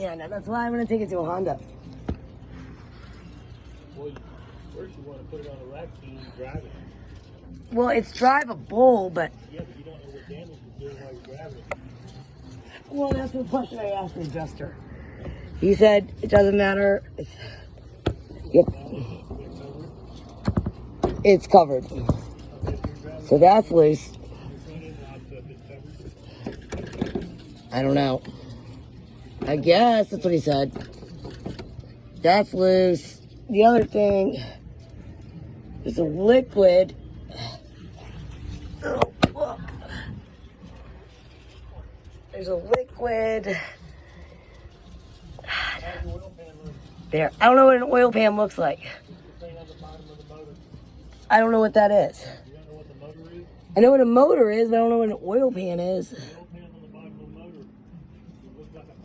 Yeah, no, that's why I'm going to take it to a Honda. Well, first you want to put it on a rack so you can drive it. Well, it's drivable, but... Yeah, but you don't know what damage it's doing while you're driving it. Well, that's the question I asked the adjuster. He said it doesn't matter. Yep. It's covered. So that's loose. I don't know. I guess that's what he said. That's loose. The other thing is a liquid. Oh, look. There's a liquid. There. I don't know what an oil pan looks like. I don't know what that is. You don't know what the motor is? I know what a motor is, but I don't know what an oil pan is.